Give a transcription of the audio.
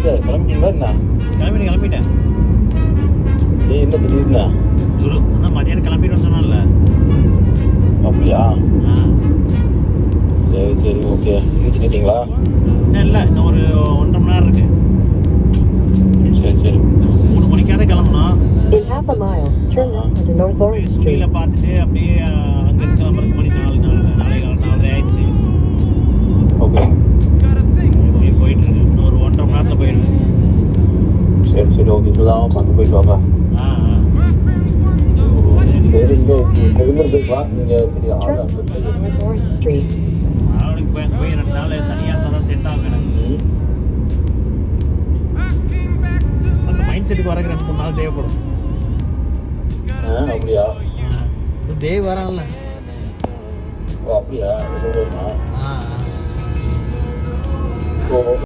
கிளம்பிட்டீங்களா என்ன? கிளம்பிட்டேன். ஏய் என்ன திடீர்னு? குரு அதான் மதியானம் கிளம்பிடுன்னு சொன்னான்ல. அப்படியா? சரி ஓகே. ரீச் ஆயிட்டீங்களா? இல்லை இன்னும் ஒரு 1.5 மணி நேரம் இருக்கு. சரி 3 மணிக்காக கிளம்பணும். In half a mile, turn left onto North Orange Street. ஸ்கூலில் பார்த்துட்டு அப்படியே அங்கேருந்து கிளம்புறதுக்கு மணி 4 ஆயிடுச்சு. ஓகே அப்படியே போயிட்டு இருக்கு. இன்னும் ஒரு 1.5 மணி நேரத்தில் போயிடுது. சரி ஓகே. இப்போதான் பார்த்து போயிட்டு வாங்க. சரி இங்கே பெருந்தூர் போய் வா. நீங்கள் சரி Turn left onto North Orange Street. அவனுக்கு போய் 2 நாள் தனியாக இருந்தால் தான் செட் ஆகும் எனக்கு. அந்த மைண்ட் செட்டுக்கு வரக்கு 2-3 நாள் தேவைப்படும். அப்படியா? தேவ் வரான்ல. ஓ அப்படியா? ஆ ஓ